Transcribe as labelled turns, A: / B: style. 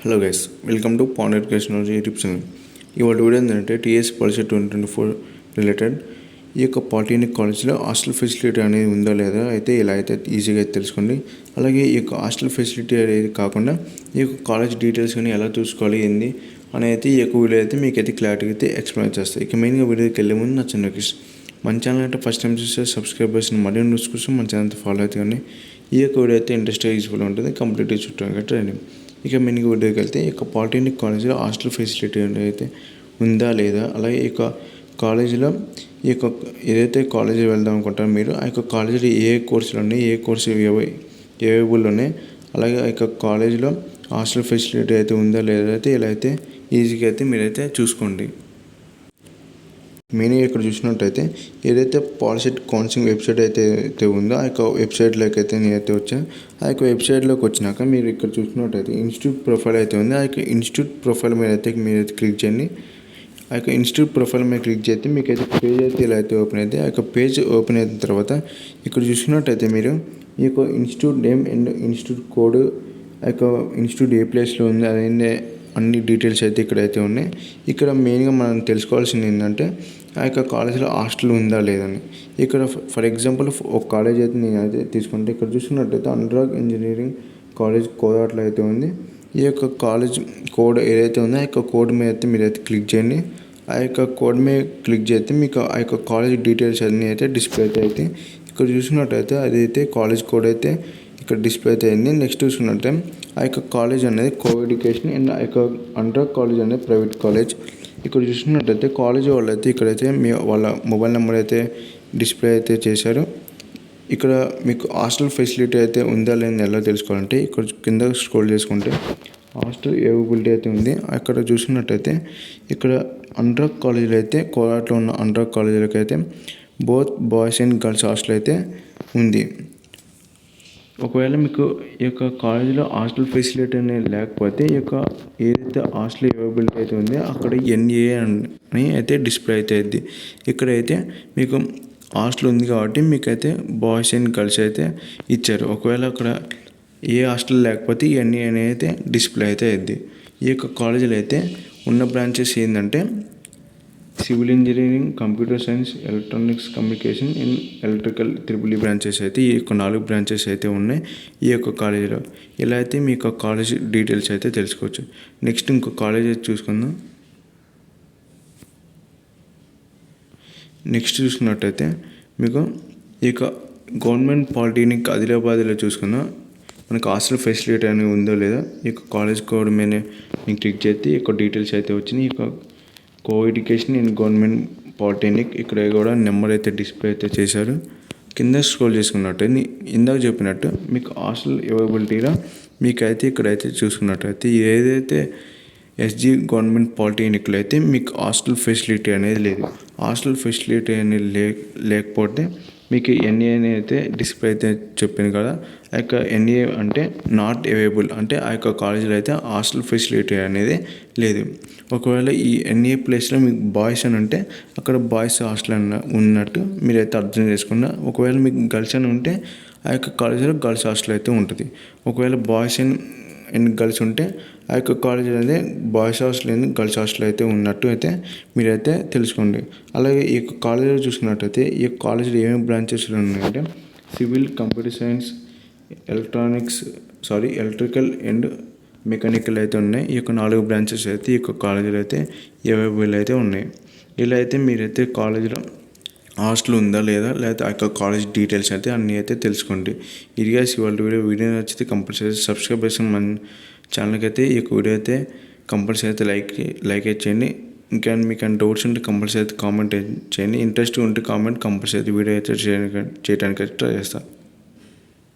A: Hello guys, welcome to pond education YouTube channel. ఇవాళ వీడియో ఏంటంటే టీఎస్ పాలసీ 2024 రిలేటెడ్ ఈ యొక్క పాలిటెక్నిక్ కాలేజ్లో హాస్టల్ ఫెసిలిటీ అనేది ఉందా లేదా అయితే ఇలా అయితే ఈజీగా అయితే తెలుసుకోండి. అలాగే ఈ యొక్క హాస్టల్ ఫెసిలిటీ అనేది కాకుండా ఈ యొక్క కాలేజ్ డీటెయిల్స్ కానీ ఎలా చూసుకోవాలి ఏంది అనేది ఈ యొక్క వీడియో అయితే మీకు అయితే క్లారిటీ అయితే ఎక్స్ప్లెయిన్ చేస్తాయి. ఇక మెయిన్గా వీడియోకి వెళ్ళే ముందు నా చిన్న రిక్వెస్ట్, మన ఛానల్ అంటే ఫస్ట్ టైం చూస్తే సబ్స్క్రైబ్ చేసిన మరిన్ని న్యూస్ కోసం మన ఛానల్ ఫాలో అయితే కానీ ఈ యొక్క వీడియో అయితే ఇంట్రెస్ట్గా యూజ్ఫుల్ ఉంటుంది. కంప్లీట్గా చుట్టూ ట్రైనింగ్. ఇక మెయిన్గా వీడియోకి వెళ్తే ఈ యొక్క పాలిటెక్నిక్ కాలేజీలో హాస్టల్ ఫెసిలిటీ అయితే ఉందా లేదా, అలాగే ఈ యొక్క కాలేజీలో ఈ యొక్క ఏదైతే కాలేజీ వెళ్దాం అనుకుంటారో మీరు ఆ యొక్క కాలేజీలో ఏ కోర్సులు ఉన్నాయి, ఏ కోర్సు అవైలబుల్ ఉన్నాయి, అలాగే ఆ యొక్క కాలేజీలో హాస్టల్ ఫెసిలిటీ అయితే ఉందా లేదా అయితే ఇలా అయితే ఈజీగా అయితే మీరైతే చూసుకోండి. మెయిన్గా ఇక్కడ చూసినట్టయితే ఏదైతే పాలిసెట్ కౌన్సిలింగ్ వెబ్సైట్ అయితే ఉందో ఆ యొక్క వెబ్సైట్లోకి అయితే నేనైతే వచ్చాను. ఆ యొక్క వెబ్సైట్లోకి వచ్చినాక మీరు ఇక్కడ చూసినట్టయితే ఇన్స్టిట్యూట్ ప్రొఫైల్ అయితే ఉంది. ఆ యొక్క ఇన్స్టిట్యూట్ ప్రొఫైల్ మీద అయితే మీరైతే క్లిక్ చేయండి. ఆ యొక్క ఇన్స్టిట్యూట్ ప్రొఫైల్ మీద క్లిక్ చేస్తే మీకు అయితే పేజ్ అయితే ఇలా అయితే ఓపెన్ అయితే ఆ యొక్క పేజ్ ఓపెన్ అయిన తర్వాత ఇక్కడ చూసినట్టయితే మీరు ఈ యొక్క institute name and institute code, ఆ యొక్క ఇన్స్టిట్యూట్ ఏ ప్లేస్లో ఉంది అదే అన్ని డీటెయిల్స్ అయితే ఇక్కడైతే ఉన్నాయి. ఇక్కడ మెయిన్గా మనం తెలుసుకోవాల్సింది ఏంటంటే ఆ యొక్క కాలేజీలో హాస్టల్ ఉందా లేదని. ఇక్కడ ఫర్ ఎగ్జాంపుల్ ఒక కాలేజ్ అయితే నేను అయితే తీసుకుంటే ఇక్కడ చూసుకున్నట్టయితే అనురాగ్ ఇంజనీరింగ్ కాలేజ్ కోదాట్లో అయితే ఉంది. ఈ యొక్క కాలేజ్ కోడ్ ఏదైతే ఉందో ఆ యొక్క కోడ్ మీద అయితే మీరైతే క్లిక్ చేయండి. ఆ యొక్క కోడ్ మీద క్లిక్ చేస్తే మీకు ఆ యొక్క కాలేజ్ డీటెయిల్స్ అన్నీ అయితే డిస్ప్లే అయితే ఇక్కడ చూసుకున్నట్టయితే అదైతే కాలేజ్ కోడ్ అయితే ఇక్కడ డిస్ప్లే అయితే అయింది. నెక్స్ట్ చూసుకున్నట్టే ఆ యొక్క కాలేజ్ అనేది కో ఎడ్యుకేషన్ అండ్ ఆ యొక్క అనురాగ్ కాలేజ్ అనేది ప్రైవేట్ కాలేజ్. ఇక్కడ చూసుకున్నట్టయితే కాలేజ్ వాళ్ళు అయితే ఇక్కడైతే వాళ్ళ మొబైల్ నెంబర్ అయితే డిస్ప్లే అయితే చేశారు. ఇక్కడ మీకు హాస్టల్ ఫెసిలిటీ అయితే ఉందా లేదని ఎలా తెలుసుకోవాలంటే ఇక్కడ కింద స్క్రోల్ చేసుకుంటే హాస్టల్ అవైలబిలిటీ అయితే ఉంది. అక్కడ చూసుకున్నట్టయితే ఇక్కడ అనురాగ్ కాలేజీలో అయితే కోరాట్లో ఉన్న అనురాగ్ కాలేజీలకు అయితే both boys and girls hostel అయితే ఉంది. ఒకవేళ మీకు ఈ యొక్క కాలేజీలో హాస్టల్ ఫెసిలిటీ అనేది లేకపోతే ఈ యొక్క ఏదైతే హాస్టల్ అవైలబిలిటీ అయితే ఉందో అక్కడ ఎన్ఏ అని అయితే డిస్ప్లే అయితే అయింది. ఇక్కడైతే మీకు హాస్టల్ ఉంది కాబట్టి మీకైతే బాయ్స్ అండ్ గర్ల్స్ అయితే ఇచ్చారు. ఒకవేళ అక్కడ ఏ హాస్టల్ లేకపోతే ఎన్ఏ అనేది అయితే డిస్ప్లే అయితే అయింది. ఈ యొక్క కాలేజీలో అయితే ఉన్న బ్రాంచెస్ ఏంటంటే civil engineering, computer science, electronics communication and electrical triple branches అయితే ఈ యొక్క 4 బ్రాంచెస్ అయితే ఉన్నాయి ఈ యొక్క కాలేజీలో. ఇలా అయితే మీ యొక్క కాలేజ్ డీటెయిల్స్ అయితే తెలుసుకోవచ్చు. నెక్స్ట్ ఇంకో కాలేజ్ అయితే చూసుకుందాం. నెక్స్ట్ చూసుకున్నట్టయితే మీకు ఈ యొక్క గవర్నమెంట్ పాలిటెక్నిక్ ఆదిలాబాద్లో చూసుకుందాం. మనకు హాస్టల్ ఫెసిలిటీ అనేది ఉందో లేదా ఈ యొక్క కాలేజ్ కోడ్ మీద మీకు క్లిక్ చేస్తే ఈ యొక్క డీటెయిల్స్ అయితే వచ్చినాయి. ఈ యొక్క co education and government polytechnic ఇక్కడ కూడా నెంబర్ అయితే డిస్ప్లే అయితే చేశారు. కింద స్క్రోల్ చేసుకున్నట్టు ఇందాక చెప్పినట్టు మీకు హాస్టల్ అవైలబిలిటీలో మీకైతే ఇక్కడైతే చూసుకున్నట్టయితే ఏదైతే ఎస్జీ గవర్నమెంట్ పాలిటెక్నిక్లో అయితే మీకు హాస్టల్ ఫెసిలిటీ అనేది లేదు. హాస్టల్ ఫెసిలిటీ అనేది లేకపోతే మీకు ఎన్ఏ అయితే డిస్ప్లే అయితే చెప్పింది కదా, ఆ యొక్క ఎన్ఏ అంటే నాట్ అవైలబుల్ అంటే ఆ యొక్క కాలేజీలో అయితే హాస్టల్ ఫెసిలిటీ అనేది లేదు. ఒకవేళ ఈ ఎన్ఏ ప్లేస్లో మీకు బాయ్స్ అని ఉంటే అక్కడ బాయ్స్ హాస్టల్ ఉన్నట్టు మీరైతే అర్థం చేసుకున్నా. ఒకవేళ మీకు గర్ల్స్ అని ఉంటే ఆ యొక్క కాలేజీలో గర్ల్స్ హాస్టల్ అయితే ఉంటుంది. ఒకవేళ బాయ్స్ అండ్ గర్ల్స్ ఉంటే ఆ యొక్క కాలేజీలో అయితే boys hostel and girls hostel అయితే ఉన్నట్టు అయితే మీరైతే తెలుసుకోండి. అలాగే ఈ యొక్క కాలేజీలో చూసుకున్నట్టయితే ఈ యొక్క కాలేజీలో ఏమేమి బ్రాంచెస్లు ఉన్నాయంటే civil, computer science, electrical and mechanical అయితే ఉన్నాయి. ఈ యొక్క 4 బ్రాంచెస్ అయితే ఈ యొక్క కాలేజీలో అయితే అవైలబుల్ అయితే ఉన్నాయి. ఇలా అయితే మీరైతే కాలేజీలో హాస్టల్ ఉందా లేదా లేకపోతే ఆ యొక్క కాలేజ్ డీటెయిల్స్ అయితే అన్నీ అయితే తెలుసుకోండి. ఇదిగా ఇవాళ వీడియో నచ్చితే కంపల్సరీ సబ్స్క్రైబ్ చేసిన మన ఛానల్కి అయితే ఈ యొక్క వీడియో అయితే కంపల్సరీ అయితే లైక్ చేయండి. ఇంకా మీకు డౌట్స్ ఉంటే కంపల్సరీ అయితే కామెంట్ చేయండి. ఇంట్రెస్ట్ ఉంటే కామెంట్ కంపల్సరీ అయితే వీడియో అయితే చేయడానికి అయితే ట్రై చేస్తాను.